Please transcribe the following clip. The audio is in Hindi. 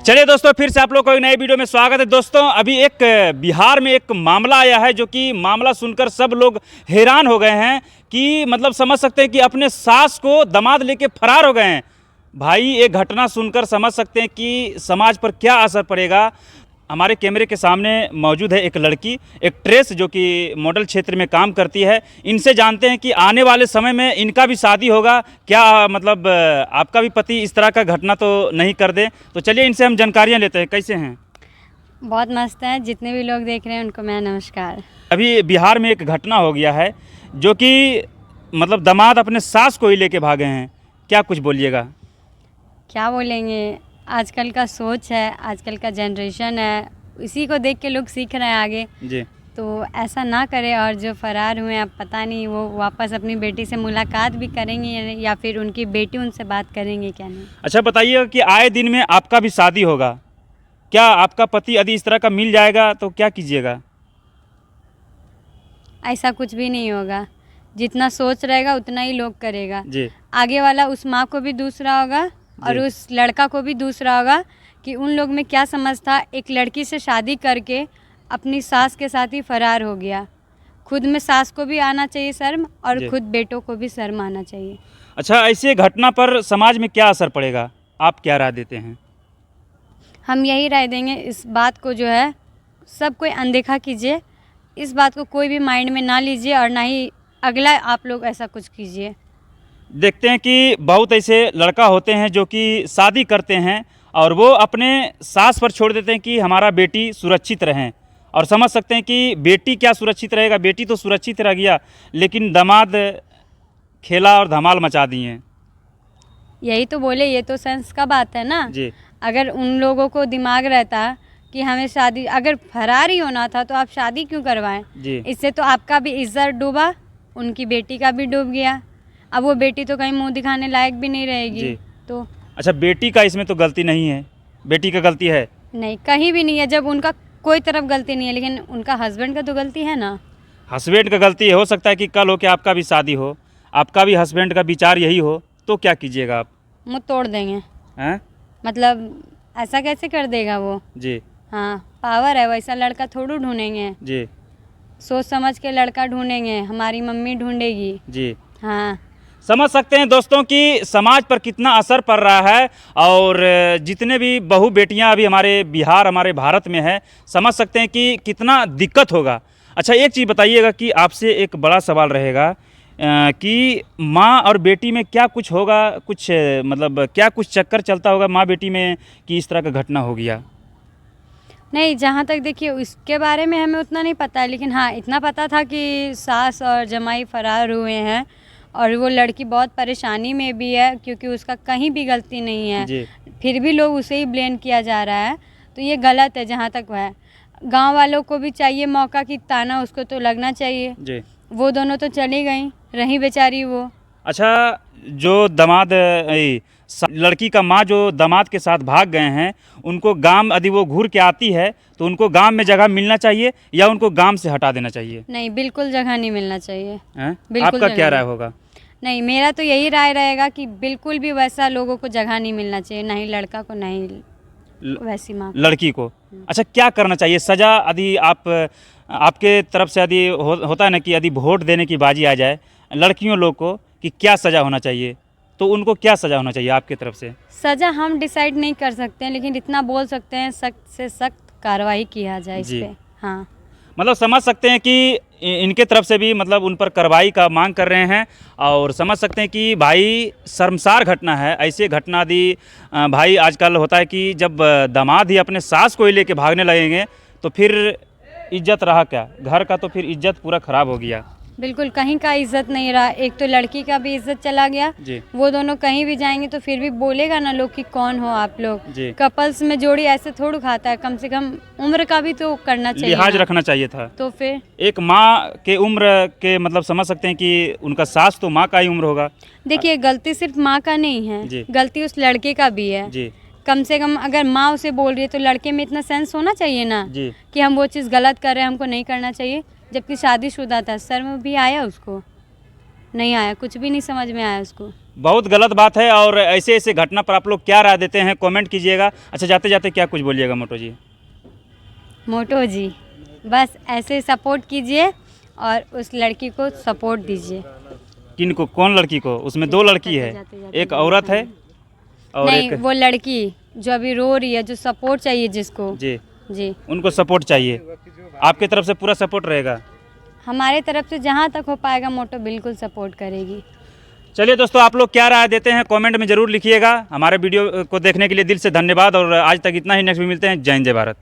चलिए दोस्तों, फिर से आप लोग को एक नए वीडियो में स्वागत है। दोस्तों, अभी एक बिहार में एक मामला आया है जो कि मामला सुनकर सब लोग हैरान हो गए हैं कि मतलब समझ सकते हैं कि अपने सास को दामाद लेके फरार हो गए हैं। भाई, ये घटना सुनकर समझ सकते हैं कि समाज पर क्या असर पड़ेगा। हमारे कैमरे के सामने मौजूद है एक लड़की, एक्ट्रेस जो कि मॉडल क्षेत्र में काम करती है। इनसे जानते हैं कि आने वाले समय में इनका भी शादी होगा क्या, मतलब आपका भी पति इस तरह का घटना तो नहीं कर दे। तो चलिए इनसे हम जानकारियां लेते हैं। कैसे हैं? बहुत मस्त है। जितने भी लोग देख रहे हैं उनको मैं नमस्कार। अभी बिहार में एक घटना हो गया है जो कि मतलब दामाद अपने सास को ही लेके भागे हैं। क्या कुछ बोलिएगा? क्या बोलेंगे, आजकल का सोच है, आजकल का जनरेशन है, इसी को देख के लोग सीख रहे हैं आगे। जी। तो ऐसा ना करें, और जो फरार हुए अब पता नहीं वो वापस अपनी बेटी से मुलाकात भी करेंगे या फिर उनकी बेटी उनसे बात करेंगे क्या नहीं। अच्छा, बताइए कि आए दिन में आपका भी शादी होगा, क्या आपका पति यदि इस तरह का मिल जाएगा तो क्या कीजिएगा? ऐसा कुछ भी नहीं होगा। जितना सोच रहेगा उतना ही लोग करेगा। जी। आगे वाला उस माँ को भी दूसरा होगा और उस लड़का को भी दूसरा होगा कि उन लोग में क्या समझ था। एक लड़की से शादी करके अपनी सास के साथ ही फरार हो गया। खुद में सास को भी आना चाहिए शर्म, और खुद बेटों को भी शर्म आना चाहिए। अच्छा, ऐसे घटना पर समाज में क्या असर पड़ेगा, आप क्या राय देते हैं? हम यही राय देंगे, इस बात को जो है सब कोई अनदेखा कीजिए। इस बात को कोई भी माइंड में ना लीजिए और ना ही अगला आप लोग ऐसा कुछ कीजिए। देखते हैं कि बहुत ऐसे लड़का होते हैं जो कि शादी करते हैं और वो अपने सास पर छोड़ देते हैं कि हमारा बेटी सुरक्षित रहें, और समझ सकते हैं कि बेटी क्या सुरक्षित रहेगा, बेटी तो सुरक्षित रह गया लेकिन दामाद खेला और धमाल मचा दिए हैं। यही तो बोले, ये तो सेंस का बात है ना जी। अगर उन लोगों को दिमाग रहता कि हमें शादी, अगर फरार ही होना था तो आप शादी क्यों करवाएं? जी। इससे तो आपका भी इज्जत डूबा, उनकी बेटी का भी डूब गया। अब वो बेटी तो कहीं मुंह दिखाने लायक भी नहीं रहेगी। जी। तो अच्छा, बेटी का इसमें तो गलती नहीं है, बेटी का गलती है? नहीं, कहीं भी नहीं है। जब उनका कोई तरफ गलती नहीं है, लेकिन उनका हस्बैंड का तो गलती है ना। हस्बैंड का गलती हो सकता है कि कल हो के आपका भी शादी हो, आपका भी हस्बैंड का विचार यही हो, तो क्या कीजिएगा आप? मुँह तोड़ देंगे। हैं? मतलब ऐसा कैसे कर देगा वो? जी। हाँ, पावर है, वैसा लड़का थोड़ू ढूंढेंगे। जी। सोच समझ के लड़का ढूंढेंगे, हमारी मम्मी ढूंढेगी। जी। हाँ। समझ सकते हैं दोस्तों कि समाज पर कितना असर पड़ रहा है, और जितने भी बहू बेटियां अभी हमारे बिहार, हमारे भारत में है, समझ सकते हैं कि कितना दिक्कत होगा। अच्छा, एक चीज़ बताइएगा कि आपसे एक बड़ा सवाल रहेगा कि माँ और बेटी में क्या कुछ होगा, कुछ मतलब क्या कुछ चक्कर चलता होगा माँ बेटी में कि इस तरह का घटना हो गया? नहीं, जहाँ तक देखिए उसके बारे में हमें उतना नहीं पता है, लेकिन हाँ इतना पता था कि सास और जमाई फरार हुए हैं और वो लड़की बहुत परेशानी में भी है क्योंकि उसका कहीं भी गलती नहीं है। जी। फिर भी लोग उसे ही ब्लेम किया जा रहा है, तो ये गलत है। जहाँ तक है, गांव वालों को भी चाहिए मौका कि ताना उसको तो लगना चाहिए। जी। वो दोनों तो चली गई, रही बेचारी वो। अच्छा, जो दामाद लड़की का माँ जो दामाद के साथ भाग गए हैं, उनको गांव यदि वो घूर के आती है तो उनको गांव में जगह मिलना चाहिए या उनको गांव से हटा देना चाहिए? नहीं, बिल्कुल जगह नहीं मिलना चाहिए। बिल्कुल आपका क्या जगह राय नहीं। होगा? नहीं, मेरा तो यही राय रहेगा कि बिल्कुल भी वैसा लोगों को जगह नहीं मिलना चाहिए, ना ही लड़का को, ना ही वैसी माँ लड़की को। अच्छा, क्या करना चाहिए? सज़ा यदि आपके तरफ से यदि होता है ना कि यदि वोट देने की बाजी आ जाए लड़कियों लोग को कि क्या सज़ा होना चाहिए, तो उनको क्या सज़ा होना चाहिए आपकी तरफ से? सज़ा हम डिसाइड नहीं कर सकते हैं, लेकिन इतना बोल सकते हैं सख्त से सख्त कार्रवाई किया जाए इस पे। हाँ, मतलब समझ सकते हैं कि इनके तरफ से भी मतलब उन पर कार्रवाई का मांग कर रहे हैं, और समझ सकते हैं कि भाई शर्मसार घटना है। ऐसे घटना यदि भाई आजकल होता है कि जब दामाद ही अपने सास को ही लेके भागने लगेंगे तो फिर इज्जत रहा क्या घर का, तो फिर इज्जत पूरा ख़राब हो गया। बिल्कुल कहीं का इज्जत नहीं रहा। एक तो लड़की का भी इज्जत चला गया। जी। वो दोनों कहीं भी जाएंगे तो फिर भी बोलेगा ना लोग कि कौन हो आप लोग। जी। कपल्स में जोड़ी ऐसे थोड़ा खाता है, कम से कम उम्र का भी तो करना चाहिए, लिहाज रखना चाहिए था। तो फिर एक माँ के उम्र के मतलब समझ सकते हैं कि उनका सास तो माँ का ही उम्र होगा। देखिए, गलती सिर्फ माँ का नहीं है, गलती उस लड़के का भी है। जी। कम से कम अगर माँ उसे बोल रही है तो लड़के में इतना सेंस होना चाहिए ना जी। कि हम वो चीज़ गलत कर रहे हैं, हमको नहीं करना चाहिए। जबकि शादीशुदा था, शर्म भी आया उसको। नहीं आया, कुछ भी नहीं समझ में आया उसको। बहुत गलत बात है। और ऐसे ऐसे घटना पर आप लोग क्या राय देते हैं, कमेंट कीजिएगा। अच्छा, जाते जाते क्या कुछ बोलिएगा मोटो जी? मोटो जी, बस ऐसे सपोर्ट कीजिए और उस लड़की को सपोर्ट दीजिए। किन को? कौन लड़की को? उसमें 2 लड़की है, एक औरत है और नहीं, एक वो लड़की जो अभी रो रही है, जो सपोर्ट चाहिए जिसको, जी, जी उनको सपोर्ट चाहिए। आपकी तरफ से पूरा सपोर्ट रहेगा? हमारे तरफ से जहाँ तक हो पाएगा मोटो बिल्कुल सपोर्ट करेगी। चलिए दोस्तों, आप लोग क्या राय देते हैं कमेंट में ज़रूर लिखिएगा। हमारे वीडियो को देखने के लिए दिल से धन्यवाद और आज तक इतना ही। नेक्स्ट भी मिलते हैं। जय हिंद, जय भारत।